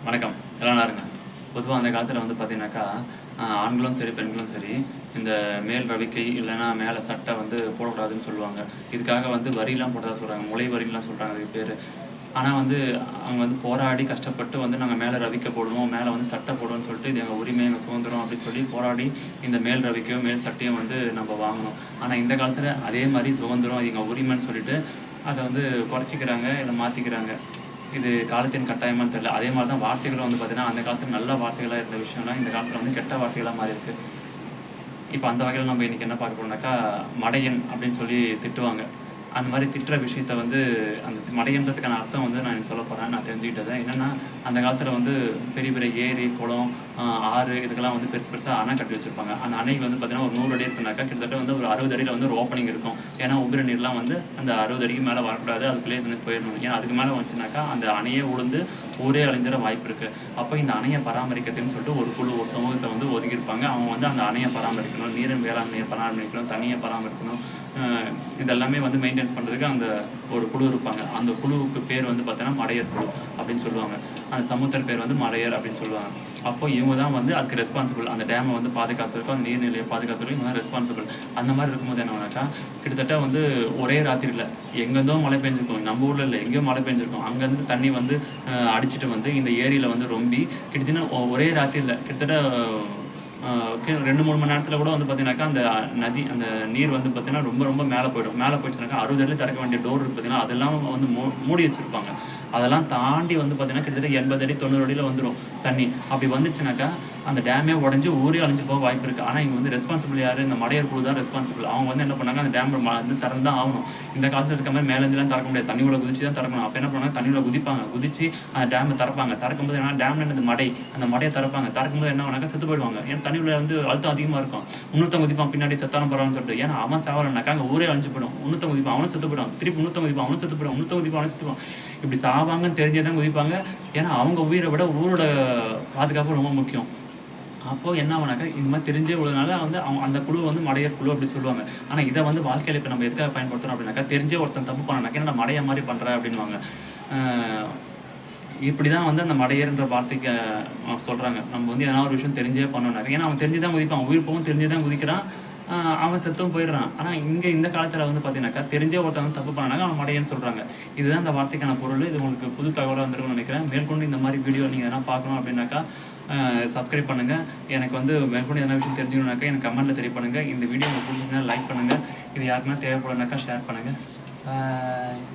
வணக்கம். எல்லாம் இருங்க. பொதுவாக அந்த காலத்தில் வந்து பார்த்தீங்கன்னாக்கா, ஆண்களும் சரி, பெண்களும் சரி, இந்த மேல் ரவிக்கை இல்லைன்னா மேலே சட்டை வந்து போடக்கூடாதுன்னு சொல்லுவாங்க. இதுக்காக வந்து வரிலாம் போட்டதா சொல்கிறாங்க. முளை வரின்லாம் சொல்கிறாங்க அதுக்கு பேர். ஆனால் வந்து அவங்க வந்து போராடி கஷ்டப்பட்டு வந்து நாங்கள் மேலே ரவிக்கை போடுவோம், மேலே வந்து சட்டை போடுவோம்னு சொல்லிட்டு இது எங்கள் உரிமை, எங்கள் சுதந்திரம் அப்படின்னு சொல்லி போராடி இந்த மேல் ரவிக்கையோ மேல் சட்டையும் வந்து நம்ம வாங்கணும். ஆனால் இந்த காலத்தில் அதே மாதிரி சுதந்திரம் எங்கள் உரிமைன்னு சொல்லிட்டு அதை வந்து குறைச்சிக்கிறாங்க, இல்லை மாற்றிக்கிறாங்க. இது காலத்தின் கட்டாயமான்னு தெரியல. அதே மாதிரி தான் வார்த்தைகளும் வந்து பார்த்தீங்கன்னா, அந்த காலத்துல நல்ல வார்த்தைகளாக இருந்த விஷயம்லாம் இந்த காலத்தில் வந்து கெட்ட வார்த்தைகளாக மாறி இருக்கு. இப்போ அந்த வகையில் நம்ம இன்றைக்கி என்ன பார்க்க போறோம்னாக்கா, மடையன் அப்படின்னு சொல்லி திட்டுவாங்க. அந்த மாதிரி திட்டுற விஷயத்த வந்து அந்த மடையன்றதுக்கான அர்த்தம் வந்து நான் சொல்ல போகிறேன். நான் தெரிஞ்சுக்கிட்டது என்னென்னா, அந்த காலத்தில் வந்து பெரிய பெரிய ஏரி, குளம், ஆறு இதுக்கெல்லாம் வந்து பெருசு பெருசாக அணை கட்டி வச்சுருப்பாங்க. அந்த அணைக்கு வந்து பார்த்தீங்கன்னா ஒரு 100 அடி இருக்குனாக்கா கிட்டத்தட்ட வந்து ஒரு 60 அடியில் வந்து ஒரு ஓப்பனிங் இருக்கும். ஏன்னா உபரி நீர்லாம் வந்து அந்த 60 அடிக்கு மேலே வரக்கூடாது, அதுக்குள்ளேயே வந்து போயிடணும். ஏன்னா அதுக்கு மேலே வந்துச்சுனாக்கா அந்த அணையே உளுந்து ஊரே அழிஞ்சிட வாய்ப்பு இருக்குது. அப்போ இந்த அணையை பராமரிக்கிறதுன்னு சொல்லிட்டு ஒரு குழு, ஒரு சமூகத்தை வந்து ஒதுக்கியிருப்பாங்க. அவங்க வந்து அந்த அணையை பராமரிக்கணும், நீரின் வேளாண்மையை பராமரிக்கணும், தண்ணியை பராமரிக்கணும், இதெல்லாமே வந்து மெயின்டைன்ஸ் பண்ணுறதுக்கு அந்த ஒரு குழு இருப்பாங்க. அந்த குழுவுக்கு பேர் வந்து பார்த்தீங்கன்னா மடையர் குழு அப்படின்னு சொல்லுவாங்க. அந்த சமுத்திர பேர் வந்து மடையர் அப்படின்னு சொல்லுவாங்க. அப்போ இவங்க தான் வந்து அதுக்கு ரெஸ்பான்சிபிள். அந்த டேமை வந்து பாதுகாத்துருக்கோம், அந்த நீர்நிலையை பாதுகாத்துருக்கோம், இவங்க தான் ரெஸ்பான்சிபிள். அந்த மாதிரி இருக்கும்போது என்னன்னாக்கா, கிட்டத்தட்ட வந்து ஒரே ராத்திரியில் எங்கேருந்தோ மழை பெஞ்சிருக்கும், நம்ம ஊரில் இல்லை எங்கேயோ மழை பெஞ்சிருக்கும், அங்கேருந்து தண்ணி வந்து அடிச்சுட்டு வந்து இந்த ஏரியில் வந்து ரொம்பி கிட்டத்தட்ட ஒரே ராத்திரியில் கிட்டத்தட்ட 2-3 மணி நேரத்தில் கூட வந்து பார்த்தீங்கன்னாக்கா அந்த நதி அந்த நீர் வந்து பார்த்தீங்கன்னா ரொம்ப ரொம்ப மேலே போயிடும். மேலே போயிடுச்சுனாக்கா 60 அடி திறக்க வேண்டிய டோர் இருக்குது பார்த்தீங்கன்னா, அதெல்லாம் வந்து மூடி வச்சுருப்பாங்க. அதெல்லாம் தாண்டி வந்து பார்த்தீங்கன்னா கிட்டத்தட்ட 80 அடி 90 அடியில் வந்துடும் தண்ணி. அப்படி வந்துச்சுனாக்கா அந்த டேமே உடஞ்சி ஊரே அழிஞ்சு போக வாய்ப்பு இருக்குது. ஆனால் இங்கே வந்து ரெஸ்பான்சிபிள் யார்? இந்த மடையர் குழு தான் ரெஸ்பான்சிபிள். அவங்க வந்து என்ன பண்ணாங்க, அந்த டேம் வந்து திறந்து தான் ஆகணும். இந்த காலத்தில் இருக்க மாதிரி மேலேருந்துலாம் திறக்க முடியாது, தண்ணியோட குதிச்சு தான் திறக்கணும். அப்போ என்ன பண்ணாங்க, தண்ணியோட குதிச்சு அந்த டேமை திறப்பாங்க. திறக்கும்போது என்ன, டேம்ல என்னது மடை, அந்த மடையை திறப்பாங்க. திறக்கும்போது என்ன பண்ணாங்க, செத்து போயிடுவாங்க. ஏன்னா தண்ணியில் வந்து அழுத்தம் அதிகமாக இருக்கும். இன்னொருத்தவங்க குதிப்பான் பின்னாடி செத்தாலும் பரவாயில்னு சொல்லிட்டு. ஏன்னா அவன் சாவலனாக்கா அங்கே ஊரே அழிஞ்சு போயிடும். இன்னொருத்தவங்க குதிப்பான், அவனும் செத்து போயிடும். திருப்பி இன்னொருத்தவங்க குதிப்பான், அவனும் செத்து போயிடும். இன்னொருத்தவங்க குதிப்பான், அவனும் செத்துப்பான். இப்படி சாவாங்கன்னு தெரிஞ்சே தான் குதிப்பாங்க. ஏன்னா அவங்க உயிரை விட ஊரோட பாதுகாப்பு ரொம்ப முக்கியம். அப்போது என்ன ஆகுனாக்கா, இந்த மாதிரி தெரிஞ்சே உள்ளதுனால வந்து அவங்க அந்த குழு வந்து மடையர் குழு அப்படி சொல்லுவாங்க. ஆனால் இதை வந்து வாழ்க்கையில் இப்போ நம்ம எதுக்காக பயன்படுத்துகிறோம் அப்படின்னாக்கா, தெரிஞ்சே ஒருத்தன் தப்பு பண்ணனாக்கா என்ன மடைய மாதிரி பண்ணுற அப்படின்வாங்க. இப்படி தான் வந்து அந்த மடையர்ன்ற வார்த்தைக்கு சொல்கிறாங்க. நம்ம வந்து எதனா ஒரு விஷயம் தெரிஞ்சே பண்ணோம்னாக்கா, ஏன்னா அவன் தெரிஞ்சு தான் குதிப்பான், உயிர் போகவும் தெரிஞ்சே தான் குதிக்கிறான், அவன் செத்தும் போயிடுறான். ஆனால் இங்கே இந்த காலத்தில் வந்து பார்த்தீங்கன்னாக்கா, தெரிஞ்சே ஒருத்தன் வந்து தப்பு பண்ணாங்க அவன் மடையன்னு சொல்கிறாங்க. இதுதான் அந்த வார்த்தைக்கான பொருள். இது உங்களுக்கு புது தகவலாக வந்துருக்கும்னு நினைக்கிறேன். மேற்கொண்டு இந்த மாதிரி வீடியோ நீங்கள் எதனா பார்க்கணும் அப்படின்னாக்கா சப்ஸ்கிரைப் பண்ணுங்கள். எனக்கு வந்து மேற்கொண்டு எதனா விஷயம் தெரிஞ்சுக்கணுனாக்கா எனக்கு கமெண்ட்டில் தெரிய பண்ணுங்கள். இந்த வீடியோ உங்களுக்கு பிடிச்சிருந்தா லைக் பண்ணுங்கள். இது யாருக்குன்னா தேவைப்படுனாக்கா ஷேர் பண்ணுங்கள். பாய்.